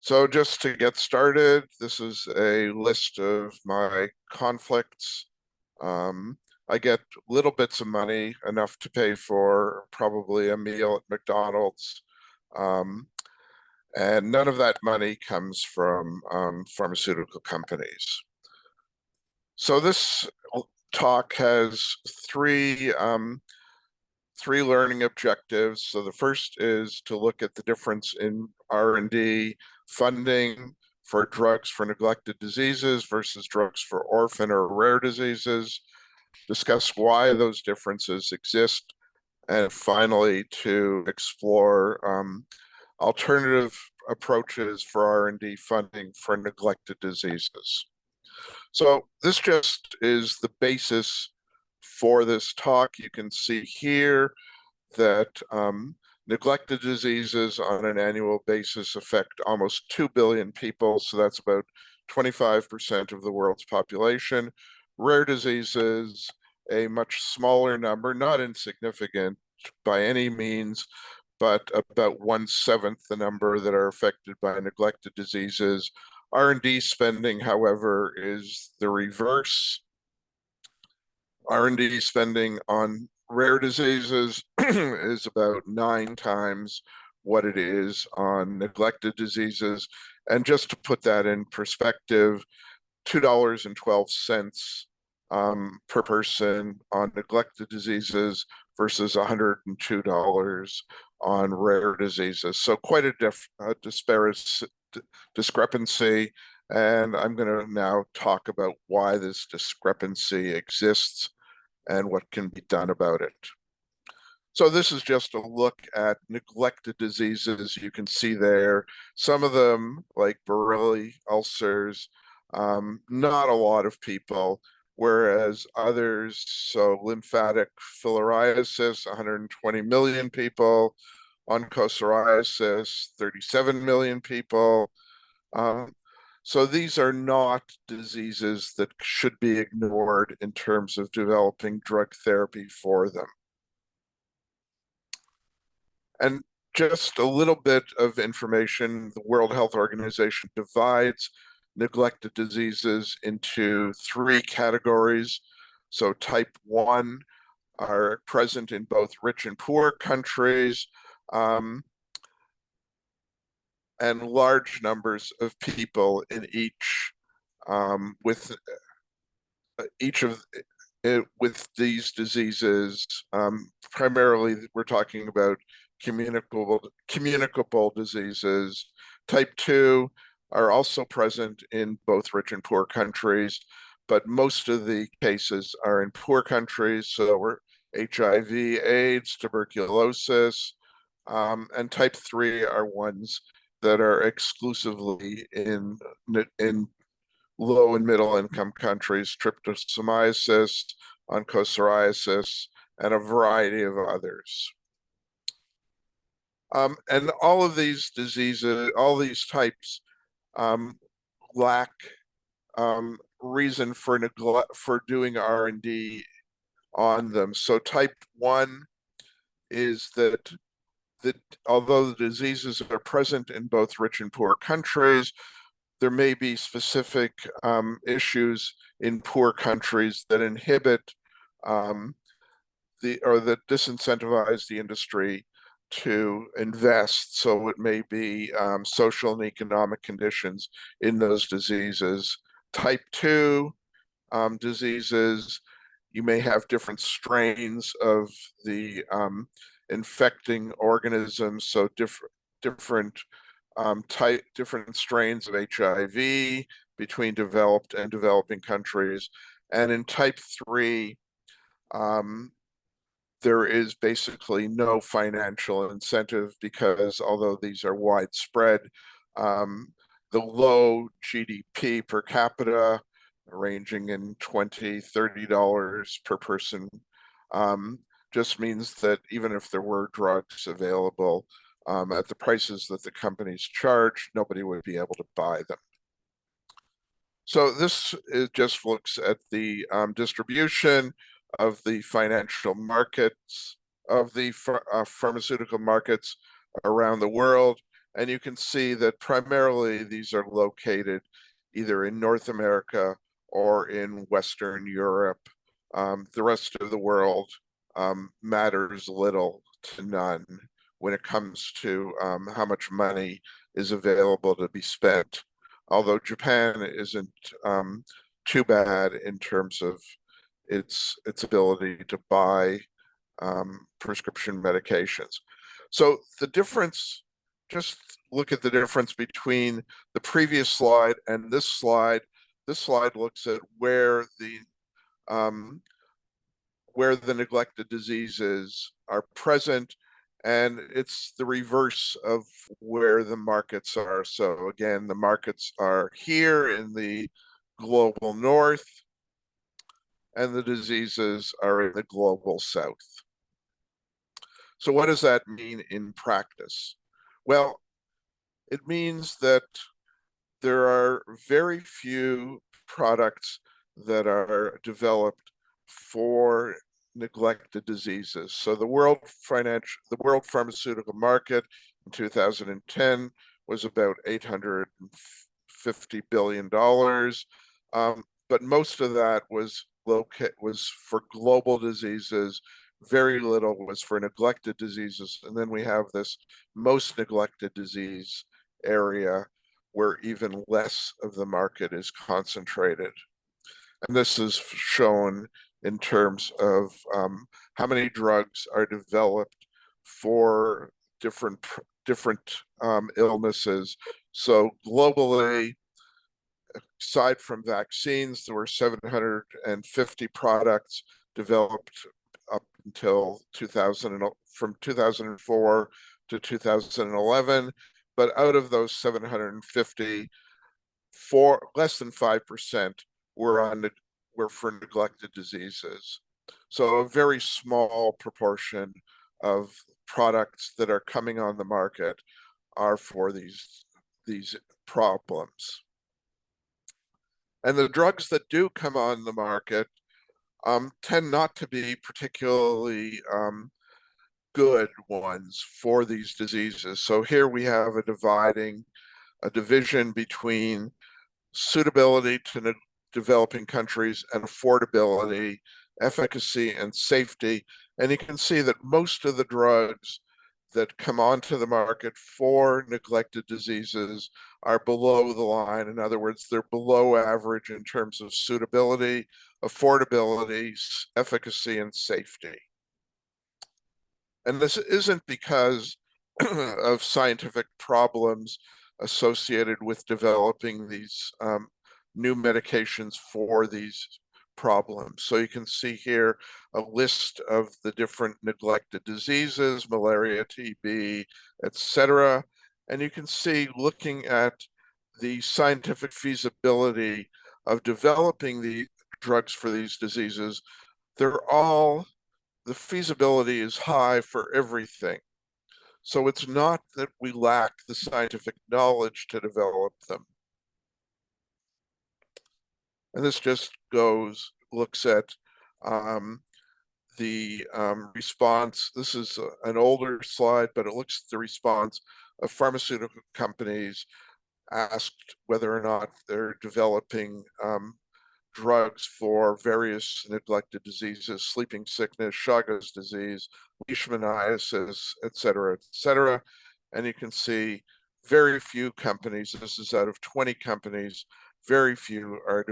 So just to get started, this is a list of my conflicts. I get little bits of money, enough to pay for probably a meal at McDonald's. And none of that money comes from pharmaceutical companies. So this talk has three learning objectives. So the first is to look at the difference in R&D funding for drugs for neglected diseases versus drugs for orphan or rare diseases, discuss why those differences exist, and finally to explore alternative approaches for R&D funding for neglected diseases. So this just is the basis for this talk. You can see here that neglected diseases on an annual basis affect almost 2 billion people. So that's about 25% of the world's population. Rare diseases, a much smaller number, not insignificant by any means, but about 1/7 the number that are affected by neglected diseases. R&D spending, however, is the reverse. R&D spending on rare diseases is about 9 times what it is on neglected diseases. And just to put that in perspective, $2.12 per person on neglected diseases versus $102 on rare diseases. So quite a discrepancy. And I'm going to now talk about why this discrepancy exists and what can be done about it. So this is just a look at neglected diseases. You can see there, some of them like Barili ulcers, not a lot of people, whereas others, so lymphatic filariasis, 120 million people, onchocerciasis, 37 million people. So these are not diseases that should be ignored in terms of developing drug therapy for them. And just a little bit of information, the World Health Organization divides neglected diseases into 3 categories. So type 1 are present in both rich and poor countries, and large numbers of people in each with these diseases. Primarily, we're talking about communicable diseases. Type 2 are also present in both rich and poor countries, but most of the cases are in poor countries. So we're HIV, AIDS, tuberculosis, and type 3 are ones that are exclusively in low and middle income countries, trypanosomiasis, onchocerciasis, and a variety of others. And all of these diseases, all these types, lack reason for doing R&D on them. So type 1 is that although the diseases are present in both rich and poor countries, there may be specific issues in poor countries that inhibit or that disincentivize the industry to invest. So it may be social and economic conditions in those diseases. Type 2 diseases, you may have different strains of the infecting organisms, so different strains of HIV between developed and developing countries. And in type 3, there is basically no financial incentive because although these are widespread, the low GDP per capita, ranging in $20, $30 per person, just means that even if there were drugs available at the prices that the companies charge, nobody would be able to buy them. So this just looks at the distribution of the financial markets, of the pharmaceutical markets around the world. And you can see that primarily these are located either in North America or in Western Europe. The rest of the world matters little to none when it comes to how much money is available to be spent. Although Japan isn't too bad in terms of its ability to buy prescription medications. So the difference, just look at the difference between the previous slide and this slide. This slide looks at where the neglected diseases are present, and it's the reverse of where the markets are. So again, the markets are here in the global north, and the diseases are in the global south. So what does that mean in practice? Well, it means that there are very few products that are developed for neglected diseases. So the world pharmaceutical market in 2010 was about $850 billion. But most of that was for global diseases. Very little was for neglected diseases. And then we have this most neglected disease area where even less of the market is concentrated. And this is shown in terms of how many drugs are developed for different illnesses. So globally, aside from vaccines, there were 750 products developed up until 2000, from 2004 to 2011. But out of those 750, less than 5% were for neglected diseases. So a very small proportion of products that are coming on the market are for these problems. And the drugs that do come on the market tend not to be particularly good ones for these diseases. So here we have a division between suitability to developing countries and affordability, efficacy, and safety. And you can see that most of the drugs that come onto the market for neglected diseases are below the line. In other words, they're below average in terms of suitability, affordability, efficacy, and safety. And this isn't because of scientific problems associated with developing these new medications for these problems. So you can see here a list of the different neglected diseases, malaria, TB, etc. And you can see, looking at the scientific feasibility of developing the drugs for these diseases, the feasibility is high for everything. So it's not that we lack the scientific knowledge to develop them. And this just looks at the response. This is an older slide, but it looks at the response of pharmaceutical companies asked whether or not they're developing drugs for various neglected diseases, sleeping sickness, Chagas disease, leishmaniasis, et cetera, and you can see very few companies, this is out of 20 companies, very few are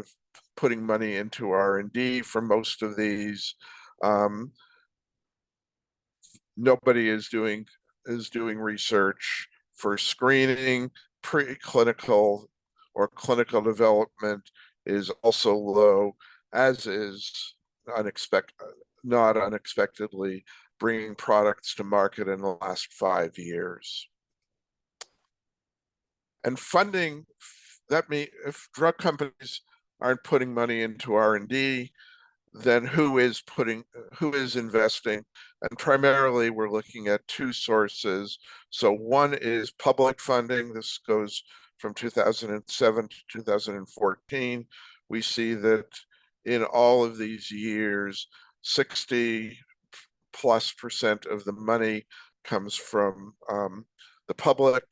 putting money into R&D for most of these. Nobody is doing research for screening. Preclinical or clinical development is also low, as is not unexpectedly bringing products to market in the last 5 years. And funding, that means if drug companies aren't putting money into R&D, then who is investing? And primarily we're looking at two sources. So one is public funding. This goes from 2007 to 2014. We see that in all of these years, 60+% of the money comes from the public.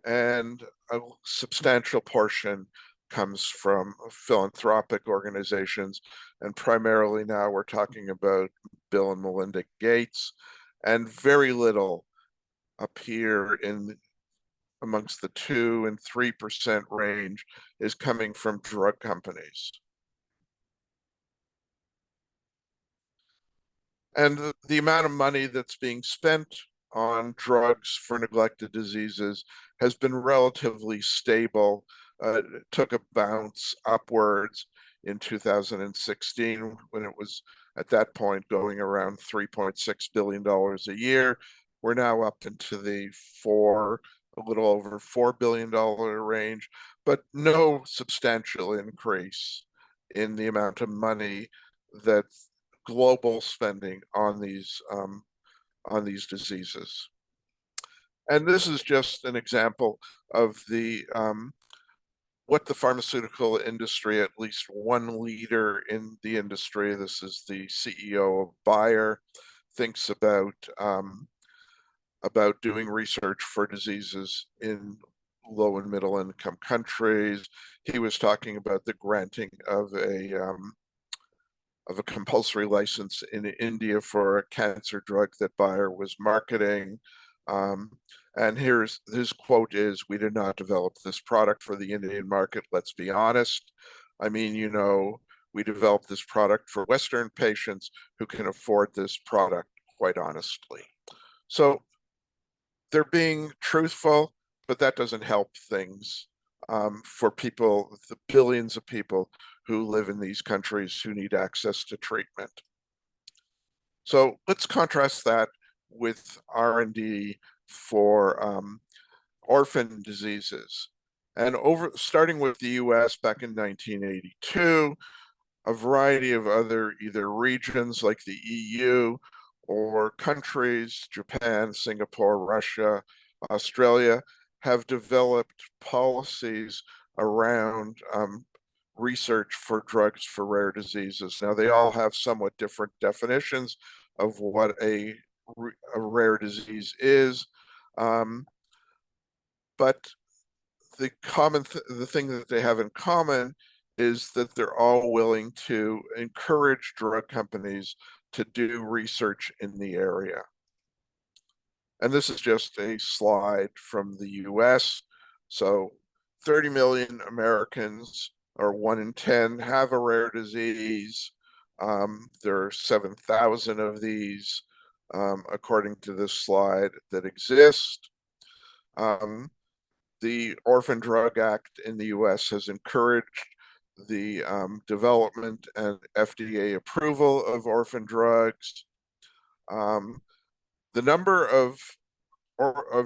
and a substantial portion comes from philanthropic organizations, and primarily now we're talking about Bill and Melinda Gates, and very little up here in amongst the 2 and 3% range is coming from drug companies. And the amount of money that's being spent on drugs for neglected diseases has been relatively stable. It took a bounce upwards in 2016 when it was at that point going around $3.6 billion a year. We're now up into the a little over $4 billion range, but no substantial increase in the amount of money that global spending on these diseases. And this is just an example of what the pharmaceutical industry, at least one leader in the industry, this is the CEO of Bayer, thinks about doing research for diseases in low and middle income countries. He was talking about the granting of a compulsory license in India for a cancer drug that Bayer was marketing. And his quote is, "We did not develop this product for the Indian market, let's be honest. I mean, we developed this product for Western patients who can afford this product, quite honestly." So they're being truthful, but that doesn't help things for people, the billions of people who live in these countries who need access to treatment. So let's contrast that with R&D for orphan diseases. And starting with the US back in 1982, a variety of other either regions like the EU or countries, Japan, Singapore, Russia, Australia, have developed policies around research for drugs for rare diseases. Now, they all have somewhat different definitions of what a rare disease is, but the thing that they have in common is that they're all willing to encourage drug companies to do research in the area. And this is just a slide from the US. So 30 million Americans, or 1 in 10, have a rare disease. There are 7,000 of these, according to this slide, that exist. The Orphan Drug Act in the US has encouraged the development and FDA approval of orphan drugs. The number of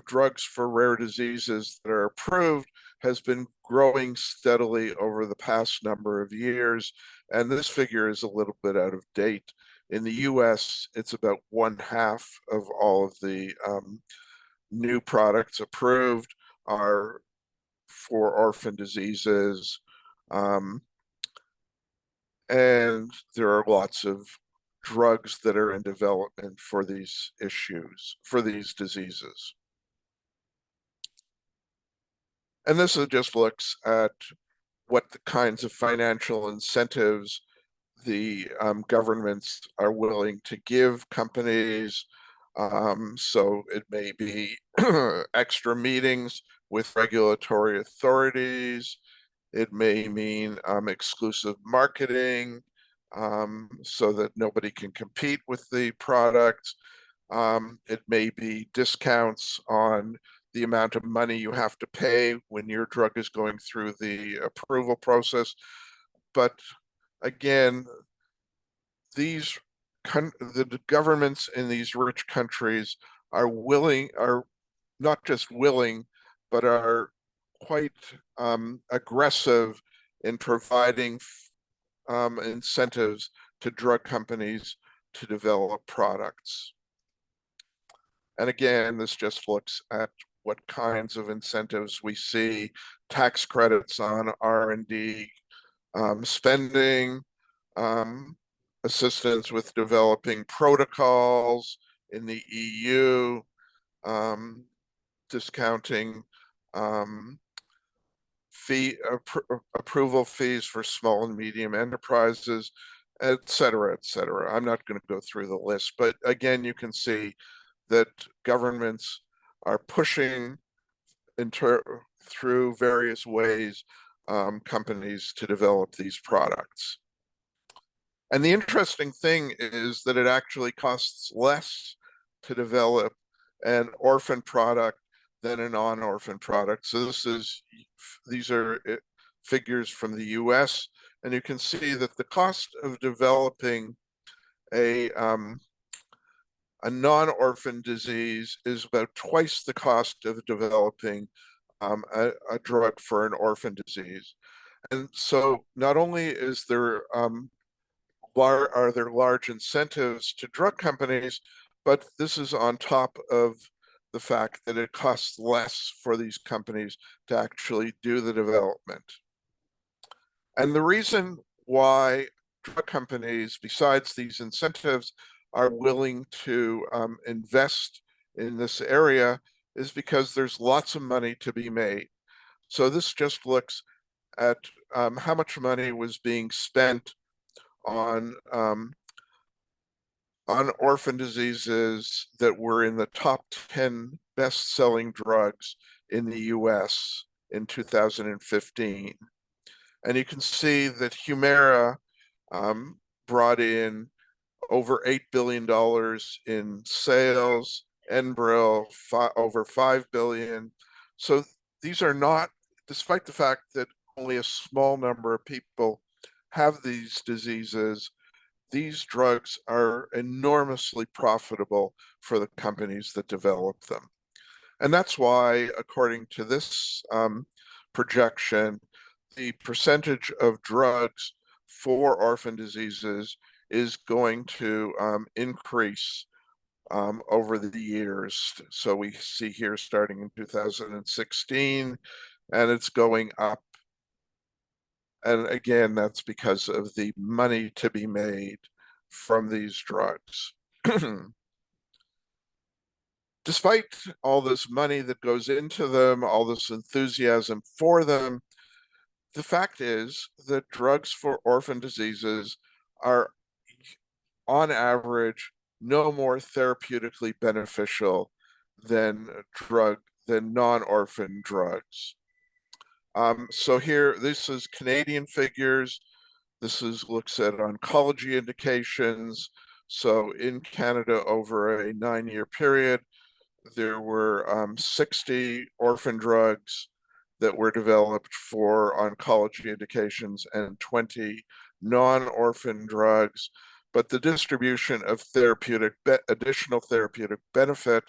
drugs for rare diseases that are approved has been growing steadily over the past number of years, and this figure is a little bit out of date. In the US, it's about 1/2 of all of the new products approved are for orphan diseases. And there are lots of drugs that are in development for these issues, for these diseases. And this just looks at what the kinds of financial incentives the governments are willing to give companies. So it may be extra meetings with regulatory authorities. It may mean exclusive marketing so that nobody can compete with the product. It may be discounts on the amount of money you have to pay when your drug is going through the approval process. But again, the governments in these rich countries are not just willing, but are quite aggressive in providing incentives to drug companies to develop products. And again, this just looks at what kinds of incentives we see: tax credits on R&D spending, assistance with developing protocols in the EU, discounting approval fees for small and medium enterprises, et cetera, et cetera. I'm not going to go through the list, but again, you can see that governments are pushing through various ways companies to develop these products. And the interesting thing is that it actually costs less to develop an orphan product than a non-orphan product. So these are figures from the US, and you can see that the cost of developing a non-orphan disease is about twice the cost of developing a drug for an orphan disease. And so not only is there are there large incentives to drug companies, but this is on top of the fact that it costs less for these companies to actually do the development. And the reason why drug companies, besides these incentives, are willing to invest in this area is because there's lots of money to be made. So this just looks at how much money was being spent on orphan diseases that were in the top 10 best-selling drugs in the US in 2015. And you can see that Humira brought in over $8 billion in sales, Enbrel over $5 billion. So these are not, despite the fact that only a small number of people have these diseases, these drugs are enormously profitable for the companies that develop them. And that's why, according to this projection, the percentage of drugs for orphan diseases is going to increase over the years. So we see here starting in 2016, and it's going up. And again, that's because of the money to be made from these drugs. Despite all this money that goes into them, all this enthusiasm for them, the fact is that drugs for orphan diseases are, on average, no more therapeutically beneficial than non-orphan drugs. So here, this is Canadian figures. This looks at oncology indications. So in Canada, over a 9-year period, there were 60 orphan drugs that were developed for oncology indications and 20 non-orphan drugs. But the distribution of additional therapeutic benefit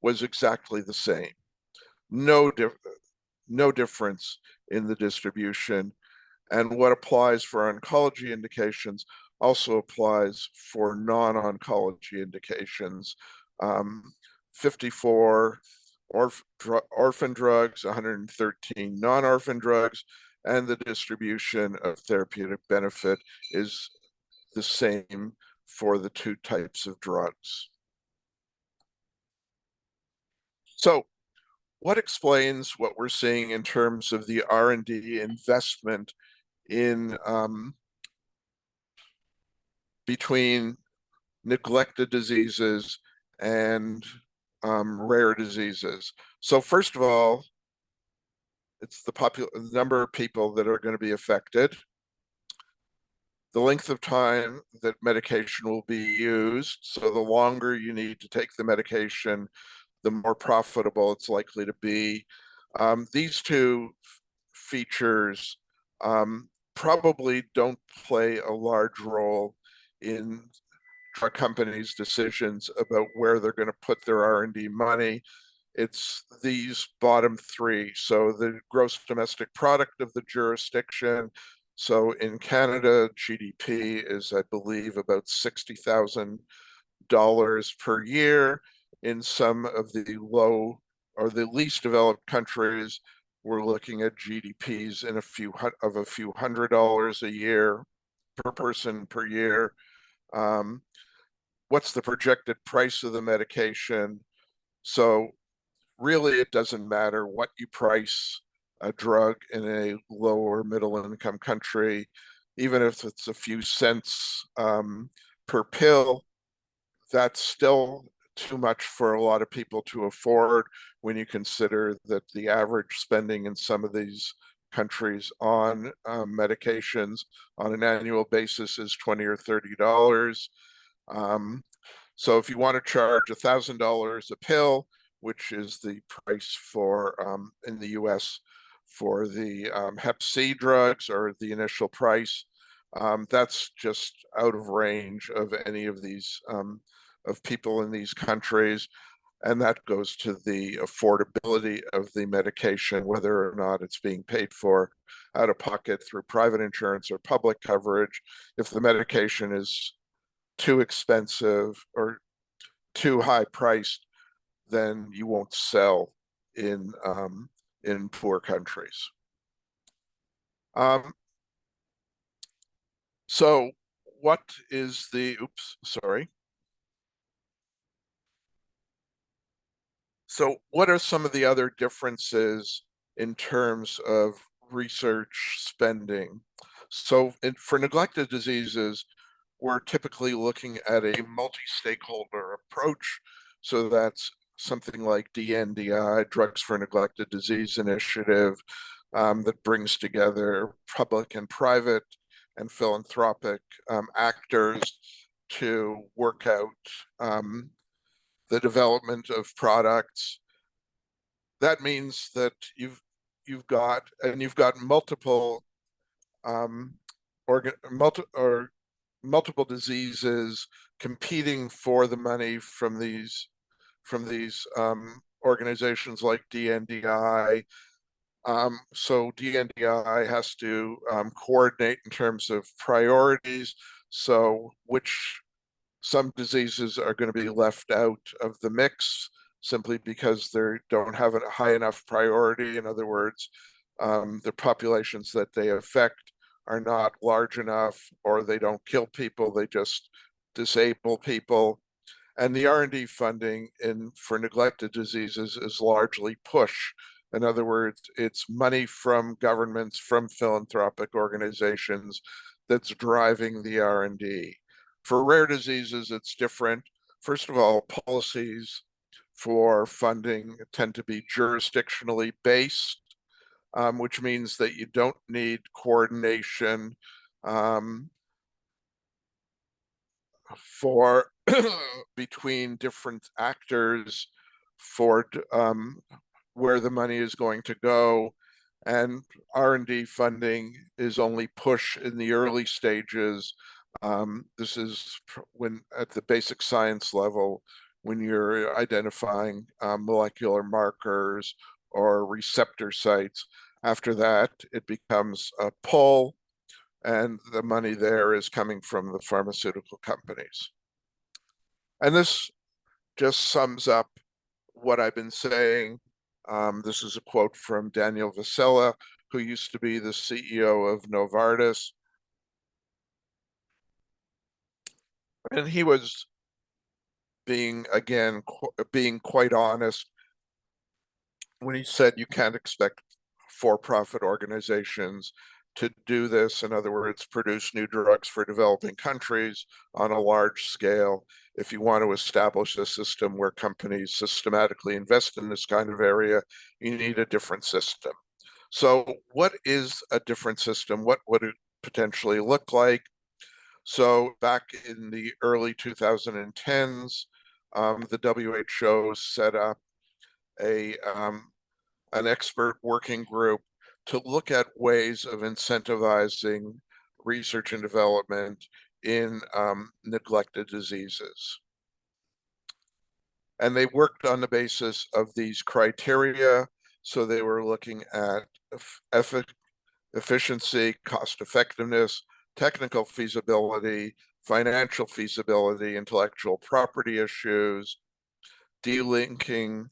was exactly the same. No difference in the distribution. And what applies for oncology indications also applies for non-oncology indications. 54 orphan drugs, 113 non-orphan drugs, and the distribution of therapeutic benefit is the same for the two types of drugs. So what explains what we're seeing in terms of the R&D investment in between neglected diseases and rare diseases? So first of all, it's the number of people that are going to be affected, the length of time that medication will be used. So the longer you need to take the medication, the more profitable it's likely to be. These two features probably don't play a large role in drug companies' decisions about where they're going to put their R&D money. It's these bottom three. So the gross domestic product of the jurisdiction. So in Canada, GDP is, I believe, about $60,000 per year. In some of the low or the least developed countries, we're looking at GDPs in a few $100s a year per person per year. What's the projected price of the medication? So really it doesn't matter what you price a drug in a low or middle income country, even if it's a few cents per pill, that's still too much for a lot of people to afford when you consider that the average spending in some of these countries on medications on an annual basis is $20 or $30. Um, so if you want to charge $1,000 a pill, which is the price for in the US for the Hep C drugs, or the initial price, that's just out of range of any of these of people in these countries. And that goes to the affordability of the medication, whether or not it's being paid for out of pocket through private insurance or public coverage. If the medication is too expensive or too high priced, then you won't sell in poor countries. Um, so what is the, oops, sorry. So what are some of the other differences in terms of research spending? So for neglected diseases, we're typically looking at a multi-stakeholder approach. So that's something like DNDI, Drugs for Neglected Disease Initiative, that brings together public and private and philanthropic actors to work out the development of products. That means that you've got multiple organ or multiple diseases competing for the money from these organizations like DNDI. So DNDI has to coordinate in terms of priorities. So which some diseases are going to be left out of the mix simply because they don't have a high enough priority. In other words, the populations that they affect are not large enough, or they don't kill people, they just disable people. And the R&D funding for neglected diseases is largely push. In other words, it's money from governments, from philanthropic organizations that's driving the R&D. For rare diseases, it's different. First of all, policies for funding tend to be jurisdictionally based, which means that you don't need coordination for between different actors for where the money is going to go. And R&D funding is only push in the early stages. This is when at the basic science level, when you're identifying molecular markers or receptor sites. After that, it becomes a pull, and the money there is coming from the pharmaceutical companies. And this just sums up what I've been saying. This is a quote from Daniel Vasella, who used to be the CEO of Novartis. And he was being quite honest when he said you can't expect for-profit organizations to do this. In other words, produce new drugs for developing countries on a large scale. If you want to establish a system where companies systematically invest in this kind of area, you need a different system. So what is a different system? What would it potentially look like? So back in the early 2010s, the WHO set up an expert working group to look at ways of incentivizing research and development in neglected diseases. And they worked on the basis of these criteria. So they were looking at efficiency, cost effectiveness, technical feasibility, financial feasibility, intellectual property issues, delinking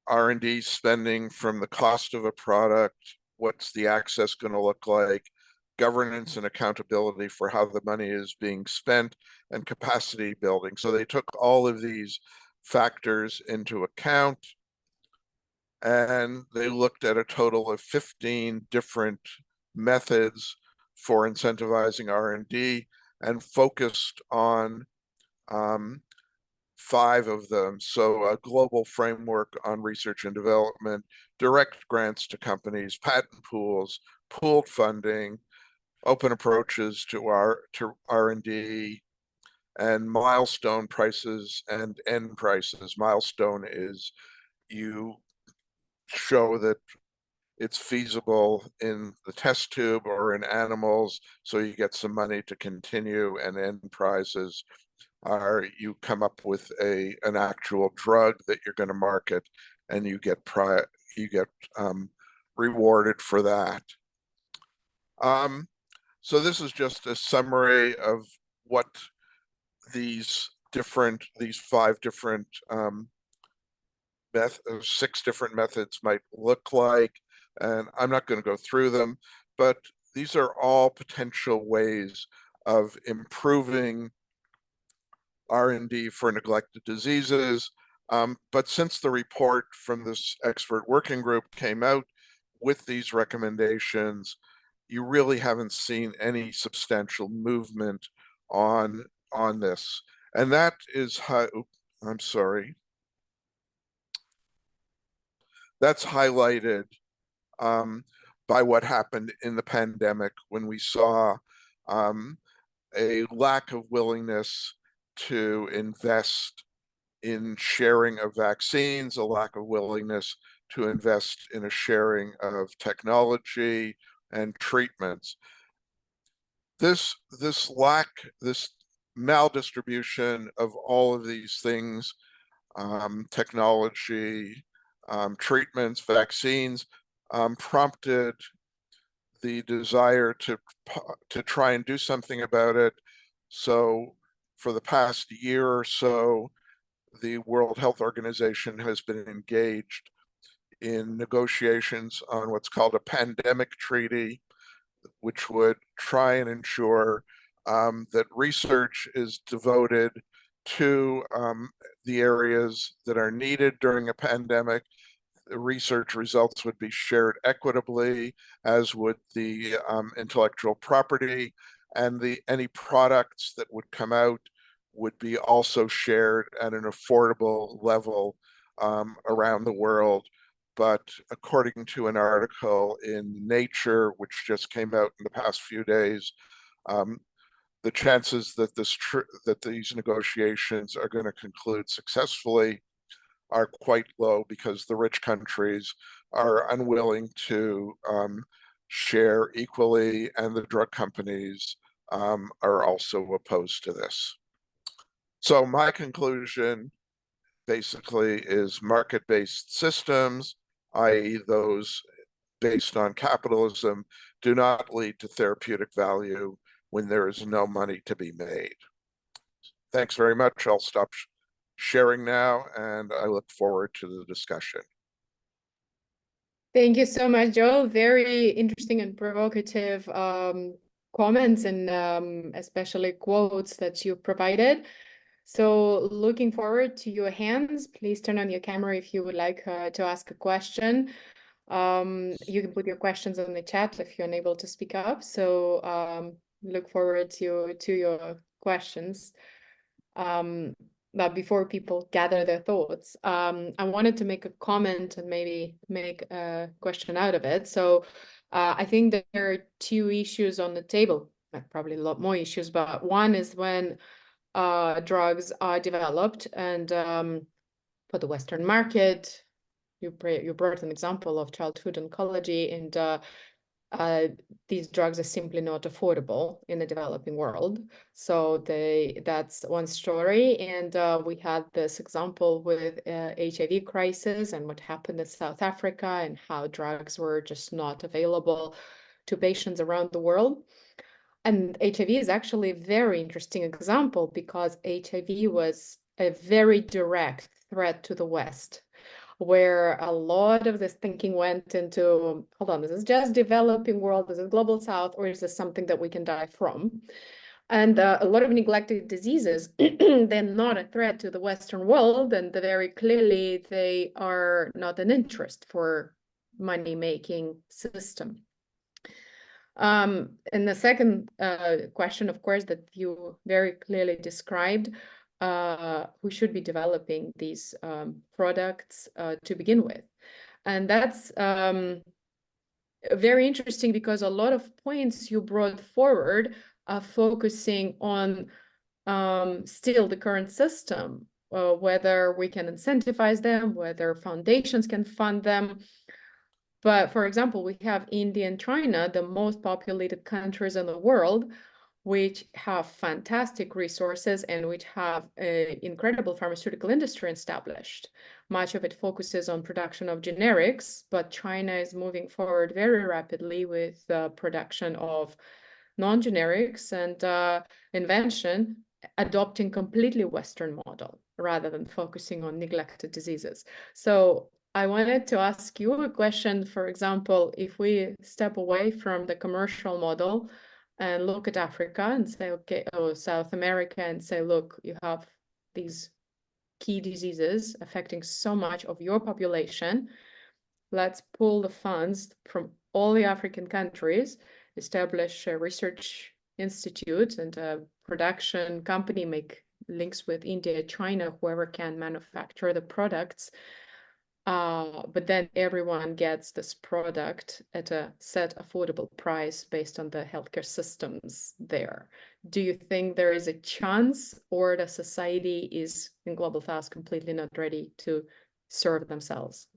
R&D spending from the cost of a product, what's the access going to look like, governance and accountability for how the money is being spent, and capacity building. So they took all of these factors into account, and they looked at a total of 15 different methods for incentivizing R&D and focused on 5 of them. So a global framework on research and development, direct grants to companies, patent pools, pooled funding, open approaches to R&D, and milestone prices and end prices. Milestone is you show that it's feasible in the test tube or in animals, so you get some money to continue, and end prizes are you come up with an actual drug that you're going to market, and you get rewarded for that. So this is just a summary of what these 5 different 6 different methods might look like, and I'm not going to go through them, but these are all potential ways of improving R&D for neglected diseases. But since the report from this expert working group came out with these recommendations, you really haven't seen any substantial movement on this. And that is how, I'm sorry. That's highlighted by what happened in the pandemic, when we saw a lack of willingness to invest in sharing of vaccines, a lack of willingness to invest in a sharing of technology and treatments. This maldistribution of all of these things, technology, treatments, vaccines, prompted the desire to try and do something about it. So for the past year or so, the World Health Organization has been engaged in negotiations on what's called a pandemic treaty, which would try and ensure that research is devoted to the areas that are needed during a pandemic. The research results would be shared equitably, as would the intellectual property, and any products that would come out would be also shared at an affordable level around the world. But according to an article in Nature, which just came out in the past few days, the chances that these negotiations are going to conclude successfully are quite low, because the rich countries are unwilling to share equally, and the drug companies are also opposed to this. So my conclusion basically is market-based systems, i.e. those based on capitalism, do not lead to therapeutic value when there is no money to be made. Thanks very much. I'll stop sharing now, and I look forward to the discussion. Thank you so much, Joel. Very interesting and provocative comments, and especially quotes that you provided. So looking forward to your hands. Please turn on your camera if you would like to ask a question. You can put your questions in the chat if you're unable to speak up. So look forward to your questions. But before people gather their thoughts, I wanted to make a comment and maybe make a question out of it. So I think that there are 2 issues on the table, probably a lot more issues, but one is when drugs are developed and for the Western market. You brought an example of childhood oncology, and these drugs are simply not affordable in the developing world. So that's one story. And we had this example with HIV crisis and what happened in South Africa, and how drugs were just not available to patients around the world. And HIV is actually a very interesting example, because HIV was a very direct threat to the West, where a lot of this thinking went into, hold on, is this just developing world? Is it global South, or is this something that we can die from? And a lot of neglected diseases, they're not a threat to the Western world, and very clearly they are not an interest for money-making system. And the second question, of course, that you very clearly described, who should be developing these products to begin with. And that's very interesting because a lot of points you brought forward are focusing on still the current system, whether we can incentivize them, whether foundations can fund them. But for example, we have India and China, the most populated countries in the world, which have fantastic resources and which have an incredible pharmaceutical industry established. Much of it focuses on production of generics, but China is moving forward very rapidly with the production of non-generics and invention, adopting completely Western model rather than focusing on neglected diseases. So I wanted to ask you a question. For example, if we step away from the commercial model and look at Africa and say, okay, or South America and say, look, you have these key diseases affecting so much of your population. Let's pull the funds from all the African countries, establish a research institute and a production company, make links with India, China, whoever can manufacture the products. But then everyone gets this product at a set affordable price based on the healthcare systems there. Do you think there is a chance, or the society is in global south completely not ready to serve themselves?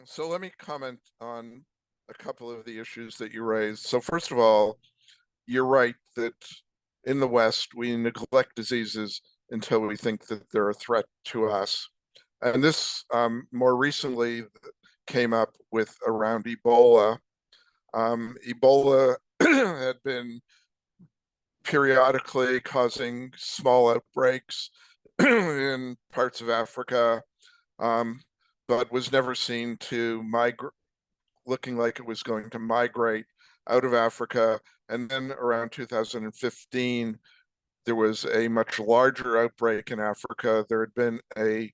So let me comment on a couple of the issues that you raised. So first of all, you're right that in the West, we neglect diseases until we think that they're a threat to us. And this more recently came up with around Ebola. Ebola had been periodically causing small outbreaks in parts of Africa, but was never seen to migrate, looking like it was going to migrate out of Africa. And then around 2015, there was a much larger outbreak in Africa. There had been a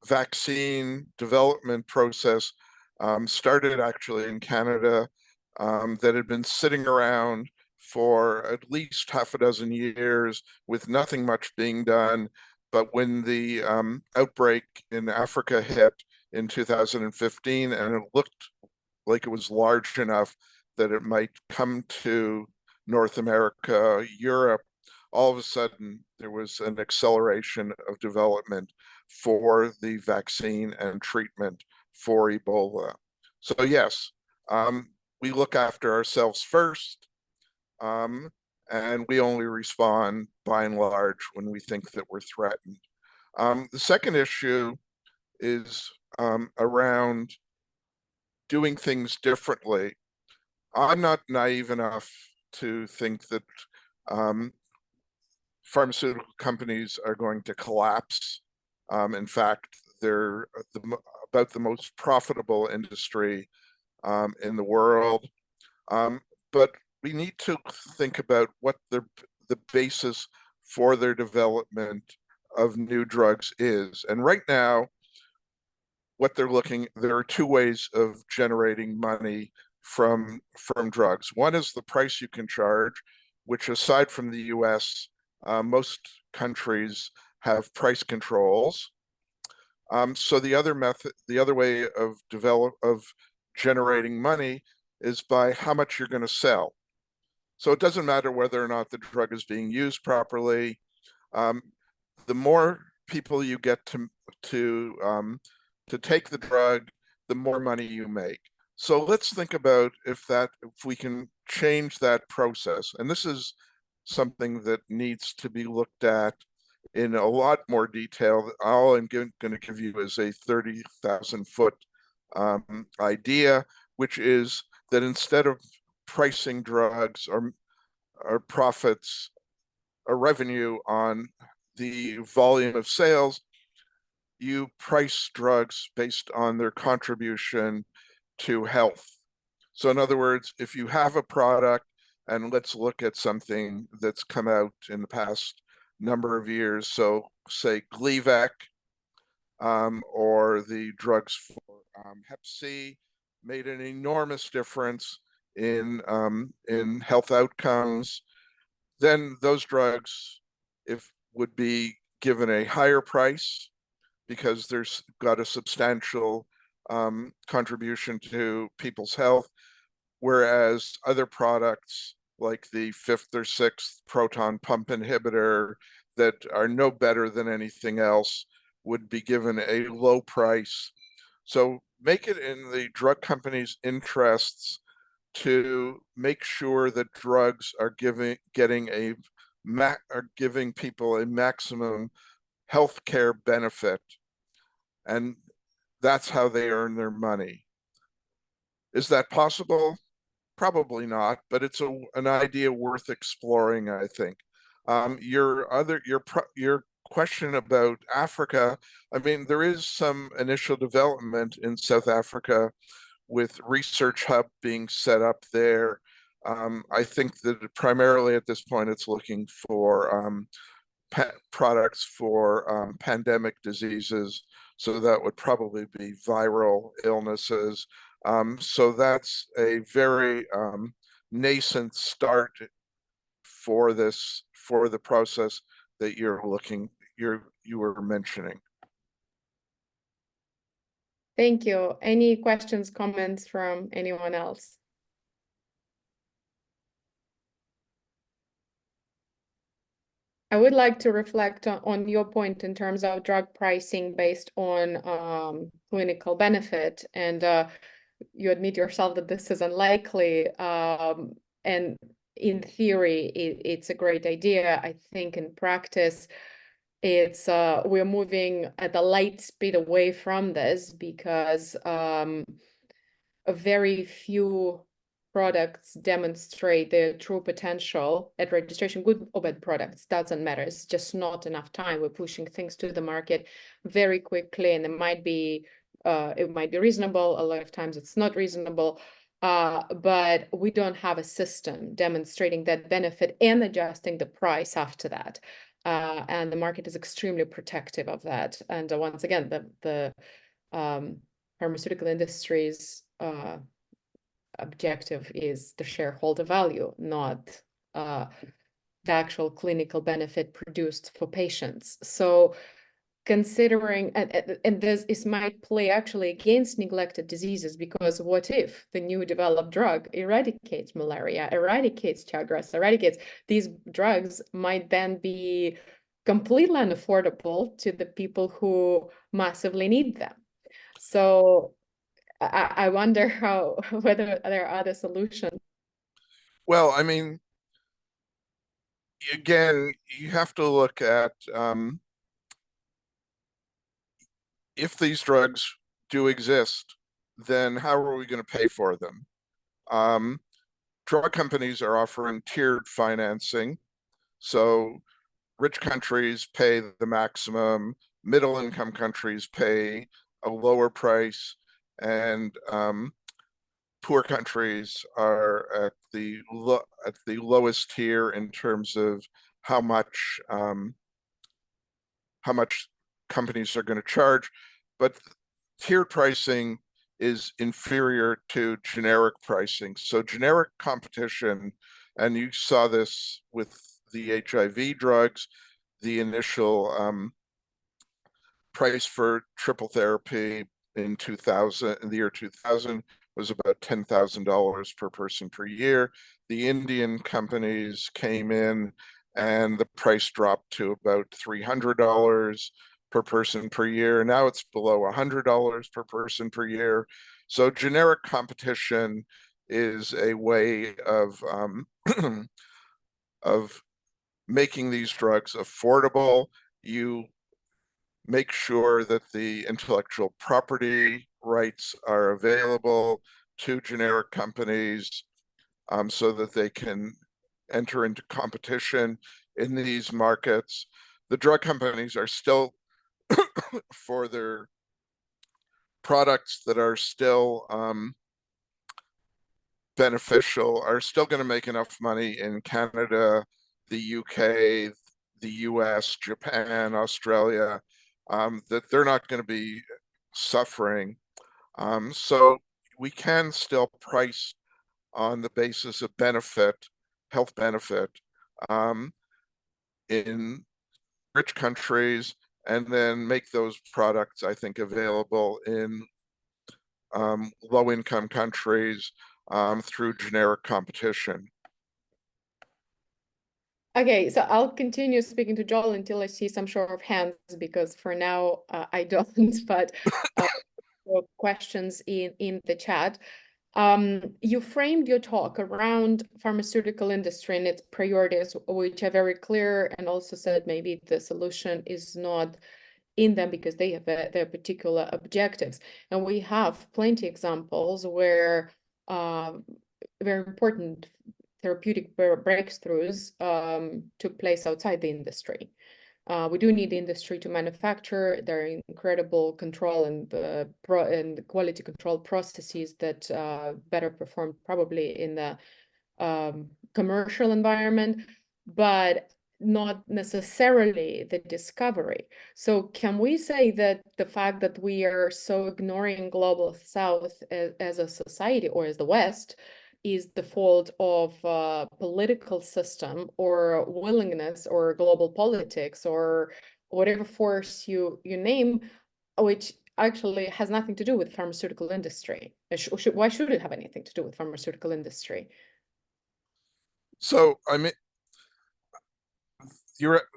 vaccine development process started actually in Canada that had been sitting around for at least half a dozen years with nothing much being done. But when the outbreak in Africa hit in 2015, and it looked like it was large enough that it might come to North America, Europe, all of a sudden there was an acceleration of development for the vaccine and treatment for Ebola. So yes, we look after ourselves first, and we only respond by and large when we think that we're threatened. The second issue is around doing things differently. I'm not naive enough to think that pharmaceutical companies are going to collapse. In fact, they're about the most profitable industry in the world. But we need to think about what the basis for their development of new drugs is. And right now, what there are two ways of generating money from drugs. One is the price you can charge, which aside from the US, most countries have price controls. So the other way of generating money is by how much you're going to sell. So it doesn't matter whether or not the drug is being used properly. The more people you get to take the drug, the more money you make. So let's think about if we can change that process. And this is something that needs to be looked at in a lot more detail. All I'm going to give you is a 30,000 foot idea, which is that instead of pricing drugs or profits or revenue on the volume of sales, you price drugs based on their contribution to health. So in other words, if you have a product and let's look at something that's come out in the past number of years. So say Gleevec, or the drugs for Hep C made an enormous difference in health outcomes. Then those drugs, if would be given a higher price because there's got a substantial contribution to people's health, whereas other products like the fifth or sixth proton pump inhibitor that are no better than anything else would be given a low price. So make it in the drug company's interests to make sure that drugs are giving people a maximum healthcare benefit, and that's how they earn their money. Is that possible? Probably not, but it's an idea worth exploring, I think. Your question about Africa, I mean, there is some initial development in South Africa with research hub being set up there. I think that primarily at this point it's looking for products for pandemic diseases. So that would probably be viral illnesses. So that's a very nascent start for the process that you were mentioning. Thank you. Any questions, comments from anyone else? I would like to reflect on your point in terms of drug pricing based on clinical benefit. And you admit yourself that this is unlikely. And in theory, it's a great idea. I think in practice, we're moving at a light speed away from this because a very few products demonstrate their true potential at registration. Good or bad products, doesn't matter. It's just not enough time. We're pushing things to the market very quickly, and it might be reasonable. A lot of times it's not reasonable. But we don't have a system demonstrating that benefit and adjusting the price after that. And the market is extremely protective of that. And once again, the pharmaceutical industry's objective is the shareholder value, not the actual clinical benefit produced for patients. So considering, and this might play actually against neglected diseases, because what if the new developed drug eradicates malaria, eradicates Chagas, eradicates these drugs, might then be completely unaffordable to the people who massively need them. So I wonder whether there are other solutions. Well, I mean, again, you have to look at if these drugs do exist, then how are we going to pay for them? Drug companies are offering tiered financing. So rich countries pay the maximum, middle income countries pay a lower price, and poor countries are at the lowest tier in terms of how much companies are going to charge. But tiered pricing is inferior to generic pricing. So generic competition, and you saw this with the HIV drugs, the initial price for triple therapy in the year 2000 was about $10,000 per person per year. The Indian companies came in and the price dropped to about $300 per person per year. Now it's below $100 per person per year. So generic competition is a way of of making these drugs affordable. You make sure that the intellectual property rights are available to generic companies so that they can enter into competition in these markets. The drug companies are still, for their products that are still beneficial are still going to make enough money in Canada, the UK, the US, Japan, Australia, that they're not going to be suffering. So we can still price on the basis of benefit, health benefit, in rich countries, and then make those products, I think, available in low-income countries through generic competition. Okay, so I'll continue speaking to Joel until I see some show of hands, because for now I don't, but questions in the chat. You framed your talk around pharmaceutical industry and its priorities, which are very clear, and also said maybe the solution is not in them because they have their particular objectives. And we have plenty examples where very important therapeutic breakthroughs took place outside the industry. We do need the industry to manufacture. There are incredible control and quality control processes that better perform probably in the commercial environment, but not necessarily the discovery. So can we say that the fact that we are so ignoring global South as a society, or as the West, is the fault of political system or willingness or global politics or whatever force you name, which actually has nothing to do with pharmaceutical industry? Why should it have anything to do with pharmaceutical industry? So, I mean,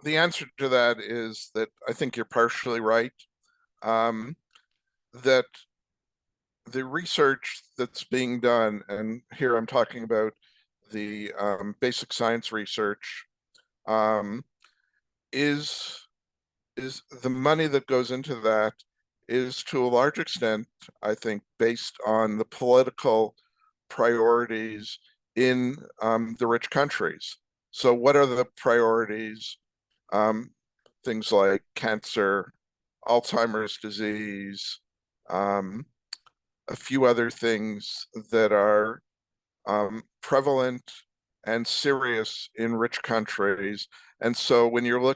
the answer to that is that I think you're partially right. That the research that's being done, and here I'm talking about the basic science research, is the money that goes into that is to a large extent, I think, based on the political priorities in the rich countries. So what are the priorities? Things like cancer, Alzheimer's disease, a few other things that are prevalent and serious in rich countries. And so when you're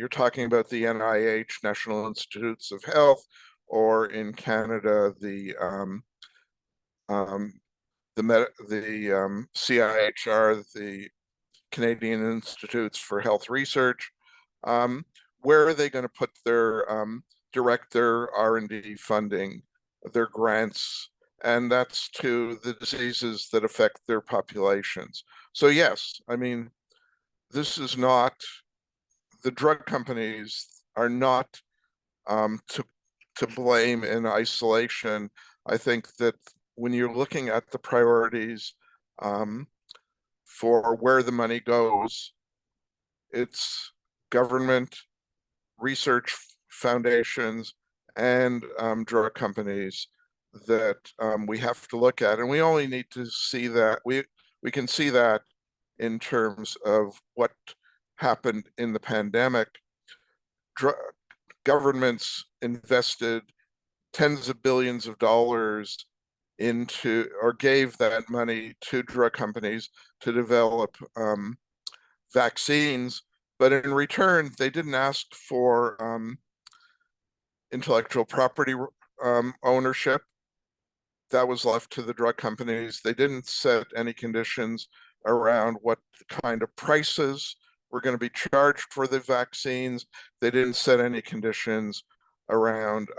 talking about the NIH, National Institutes of Health, or in Canada, the CIHR, the Canadian Institutes for Health Research, where are they going to put their direct their R&D funding, their grants, and that's to the diseases that affect their populations. So yes, I mean, this is not, the drug companies are not to blame in isolation. I think that when you're looking at the priorities for where the money goes, it's government, research foundations, and drug companies that we have to look at. And we only need to see that, we can see that in terms of what happened in the pandemic. Governments invested tens of billions of dollars into, or gave that money to drug companies to develop vaccines, but in return, they didn't ask for intellectual property ownership. That was left to the drug companies. They didn't set any conditions around what kind of prices were going to be charged for the vaccines. They didn't set any conditions around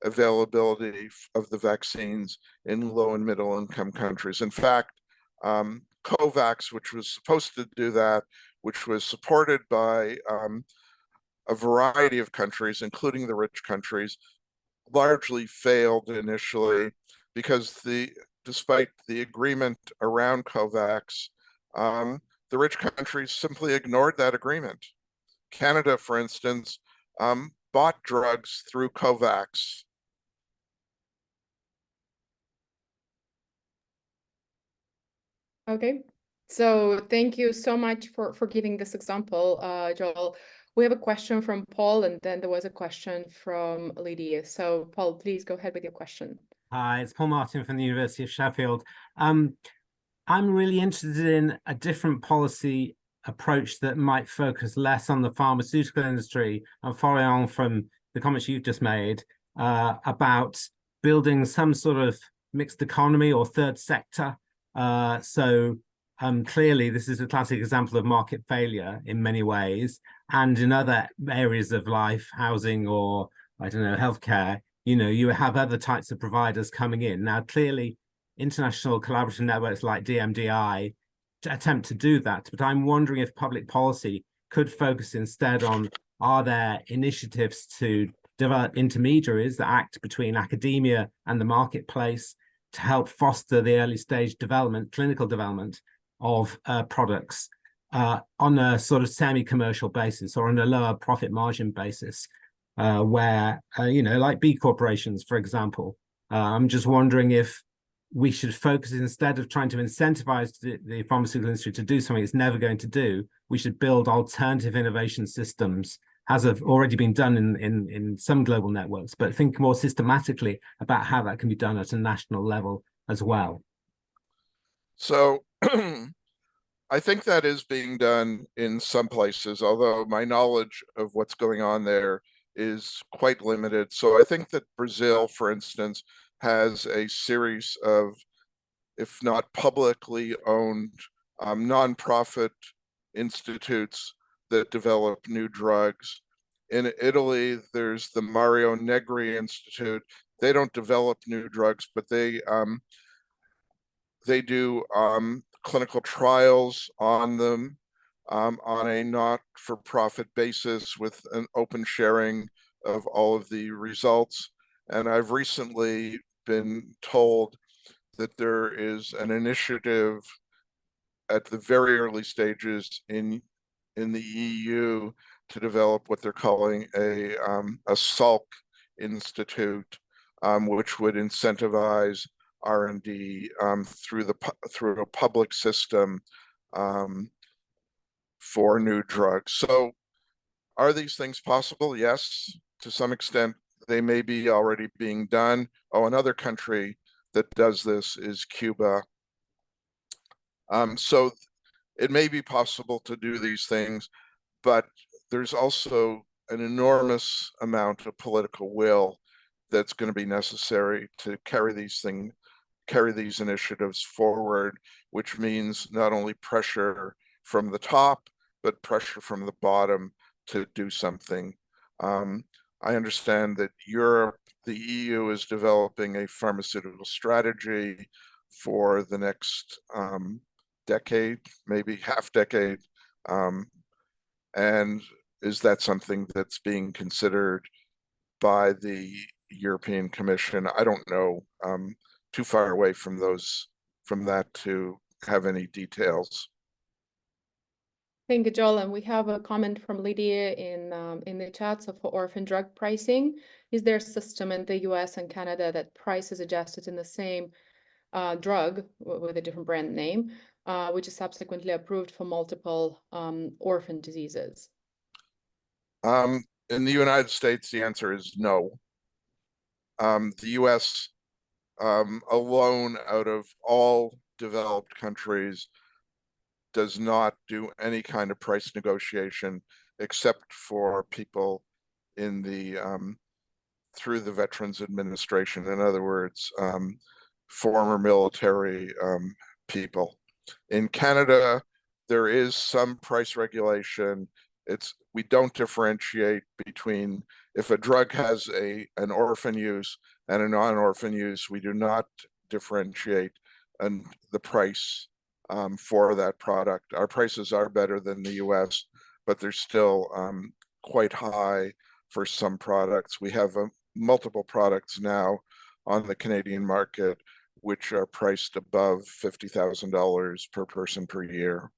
availability of the vaccines in low and middle income countries. In fact, COVAX, which was supposed to do that, which was supported by a variety of countries, including the rich countries, largely failed initially because despite the agreement around COVAX, the rich countries simply ignored that agreement. Canada, for instance, bought drugs through COVAX. Okay, so thank you so much for giving this example, Joel. We have a question from Paul, and then there was a question from Lydia. So Paul, please go ahead with your question. Hi, it's Paul Martin from the University of Sheffield. I'm really interested in a different policy approach that might focus less on the pharmaceutical industry and following on from the comments you've just made about building some sort of mixed economy or third sector. Clearly, this is a classic example of market failure in many ways. And in other areas of life, housing or, I don't know, healthcare, you have other types of providers coming in. Now, clearly, international collaborative networks like DMDI attempt to do that. But I'm wondering if public policy could focus instead on, are there initiatives to develop intermediaries that act between academia and the marketplace to help foster the early stage development, clinical development of products on a sort of semi-commercial basis or on a lower profit margin basis, where, like B corporations, for example. I'm just wondering if we should focus, instead of trying to incentivize the pharmaceutical industry to do something it's never going to do, we should build alternative innovation systems, as have already been done in some global networks, but think more systematically about how that can be done at a national level as well. So I think that is being done in some places, although my knowledge of what's going on there is quite limited. So I think that Brazil, for instance, has a series of, if not publicly owned, nonprofit institutes that develop new drugs. In Italy, there's the Mario Negri Institute. They don't develop new drugs, but they do clinical trials on them on a not-for-profit basis with an open sharing of all of the results. And I've recently been told that there is an initiative at the very early stages in the EU to develop what they're calling a Salk Institute, which would incentivize R&D through a public system for new drugs. So are these things possible? Yes, to some extent. They may be already being done. Oh, another country that does this is Cuba. So it may be possible to do these things, but there's also an enormous amount of political will that's going to be necessary to carry these initiatives forward, which means not only pressure from the top, but pressure from the bottom to do something. I understand that the EU is developing a pharmaceutical strategy for the next decade, maybe half decade. And is that something that's being considered by the European Commission? I don't know. Too far away from that to have any details. Thank you, Joel. And we have a comment from Lydia in the chat. So for orphan drug pricing, is there a system in the US and Canada that price is adjusted in the same drug with a different brand name, which is subsequently approved for multiple orphan diseases? In the United States, the answer is no. The US alone, out of all developed countries, does not do any kind of price negotiation except for people in the through the Veterans Administration. In other words, former military people. In Canada, there is some price regulation. We don't differentiate between, if a drug has an orphan use and a non-orphan use, we do not differentiate the price for that product. Our prices are better than the US, but they're still quite high for some products. We have multiple products now on the Canadian market which are priced above $50,000 per person per year.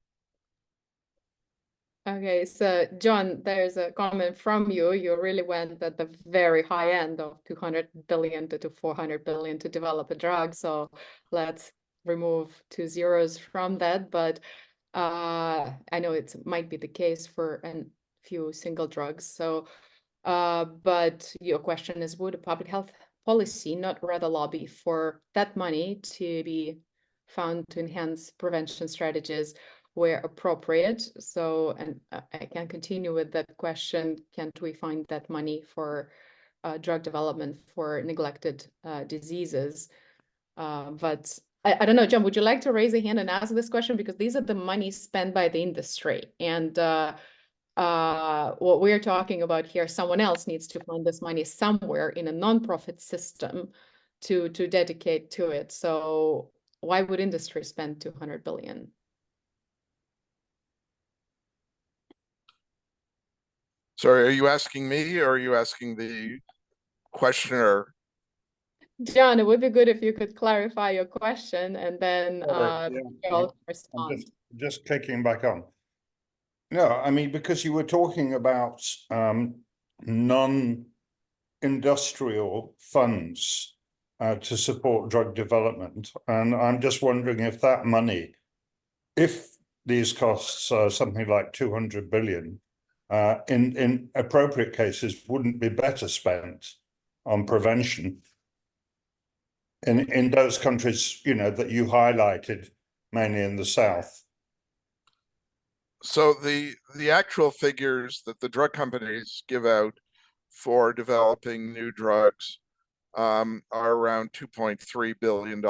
Okay, so John, there's a comment from you. You really went at the very high end of 200 billion to 400 billion to develop a drug. So let's remove 2 zeros from that. But I know it might be the case for a few single drugs. So, but your question is, would a public health policy not rather lobby for that money to be found to enhance prevention strategies where appropriate. So, and I can continue with that question, can't we find that money for drug development for neglected diseases? But I don't know, John, would you like to raise a hand and ask this question? Because these are the money spent by the industry. And what we're talking about here, someone else needs to find this money somewhere in a nonprofit system to dedicate to it. So why would industry spend 200 billion? Sorry, are you asking me or are you asking the questioner? John, it would be good if you could clarify your question and then I'm respond. just clicking back on. No, I mean, because you were talking about non-industrial funds to support drug development. And I'm just wondering if that money, if these costs are something like 200 billion, in appropriate cases, wouldn't be better spent on prevention in those countries, you know, that you highlighted, mainly in the South. So the actual figures that the drug companies give out for developing new drugs are around $2.3 billion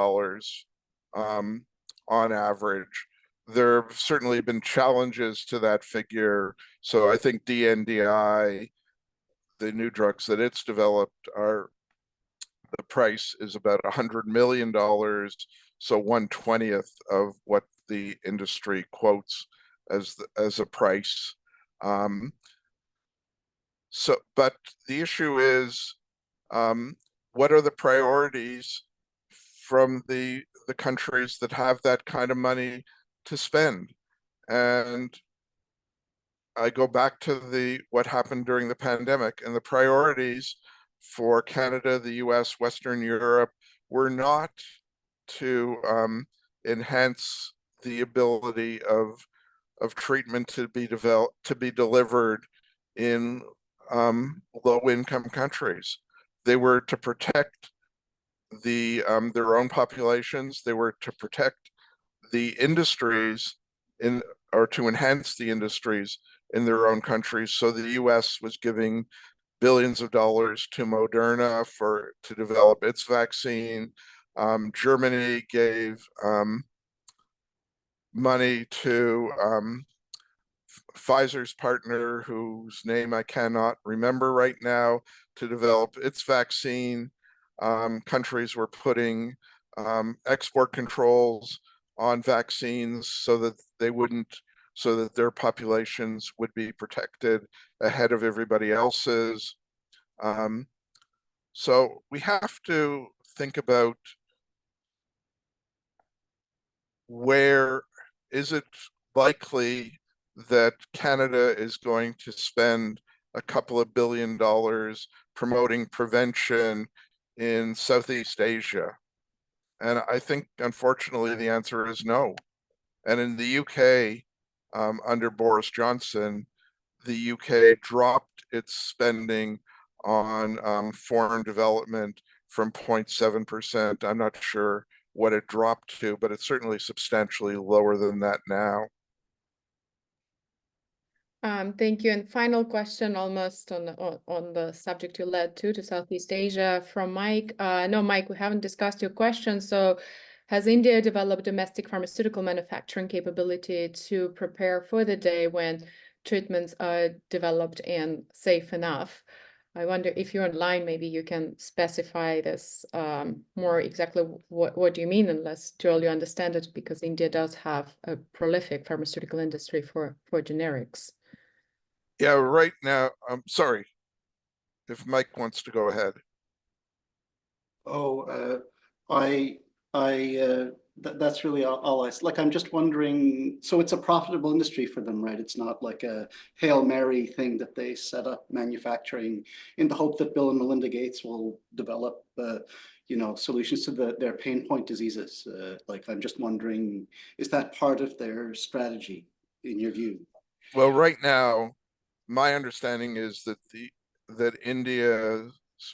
on average. There have certainly been challenges to that figure. So I think DNDi, the new drugs that it's developed, the price is about $100 million. So 1/20th of what the industry quotes as a price. But the issue is, what are the priorities from the countries that have that kind of money to spend? And I go back to what happened during the pandemic, and the priorities for Canada, the US, Western Europe were not to enhance the ability of treatment to be delivered in low-income countries. They were to protect their own populations. They were to protect the industries or to enhance the industries in their own countries. So the US was giving billions of dollars to Moderna to develop its vaccine. Germany gave money to Pfizer's partner, whose name I cannot remember right now, to develop its vaccine. Countries were putting export controls on vaccines so that their populations would be protected ahead of everybody else's. So we have to think about, where is it likely that Canada is going to spend a couple of $2 billion promoting prevention in Southeast Asia? And I think, unfortunately, the answer is no. And in the UK, under Boris Johnson, the UK dropped its spending on foreign development from 0.7%. I'm not sure what it dropped to, but it's certainly substantially lower than that now. Thank you. And final question, almost on the subject you led to Southeast Asia, from Mike. No, Mike, we haven't discussed your question. So, has India developed domestic pharmaceutical manufacturing capability to prepare for the day when treatments are developed and safe enough? I wonder if you're online, maybe you can specify this more exactly. What do you mean, unless Joel, you understand it, because India does have a prolific pharmaceutical industry for generics. Yeah, right now, I'm sorry if Mike wants to go ahead. That's really all like, I'm just wondering, so it's a profitable industry for them, right? It's not like a Hail Mary thing that they set up manufacturing in the hope that Bill and Melinda Gates will develop, solutions to their pain point diseases. Like, I'm just wondering, is that part of their strategy in your view? Well, right now, my understanding is that India's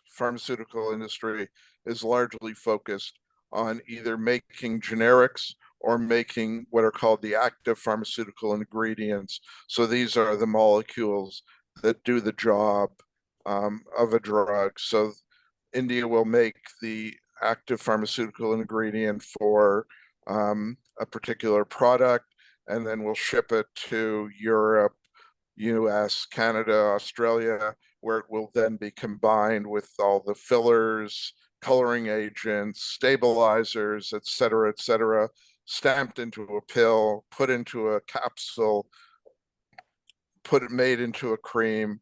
pharmaceutical industry is largely focused on either making generics or making what are called the active pharmaceutical ingredients. So these are the molecules that do the job of a drug. So India will make the active pharmaceutical ingredient for a particular product, and then we'll ship it to Europe, US, Canada, Australia, where it will then be combined with all the fillers, coloring agents, stabilizers, et cetera, stamped into a pill, put into a capsule, made into a cream,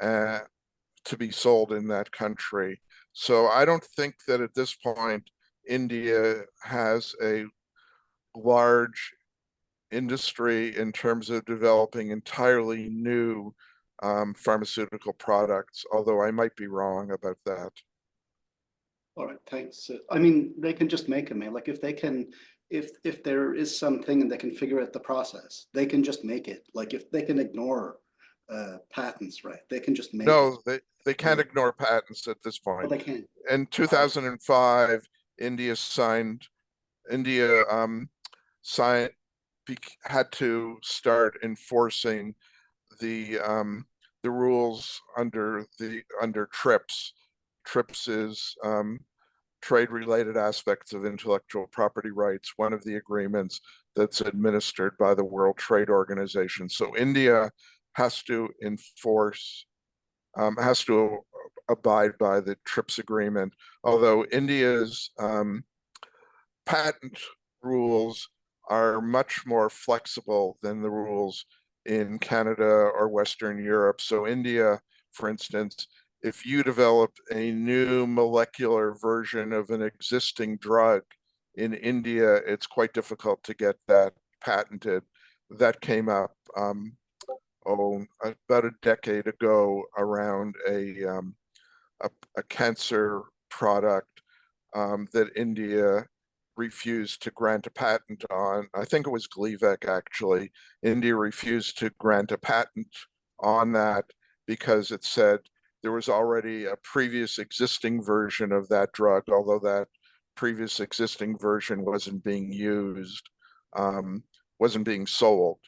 to be sold in that country. So I don't think that at this point, India has a large industry in terms of developing entirely new pharmaceutical products, although I might be wrong about that. All right, thanks. I mean, they can just make them, like if they can, if there is something and they can figure out the process, they can just make it. Like if they can ignore patents, right? They can just make it. No, they can't ignore patents at this Oh, point. they can. In 2005, India had to start enforcing the rules under TRIPS. TRIPS is trade-related aspects of intellectual property rights, one of the agreements that's administered by the World Trade Organization. So India has to abide by the TRIPS agreement, although India's patent rules are much more flexible than the rules in Canada or Western Europe. So India, for instance, if you develop a new molecular version of an existing drug in India, it's quite difficult to get that patented. That came up about a decade ago around a cancer product that India refused to grant a patent on. I think it was Gleevec, actually. India refused to grant a patent on that because it said there was already a previous existing version of that drug, although that previous existing version wasn't being used, wasn't being sold.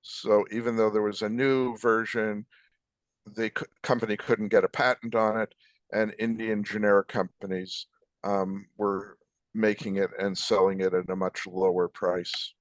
So even though there was a new version, the company couldn't get a patent on it, and Indian generic companies were making it and selling it at a much lower price.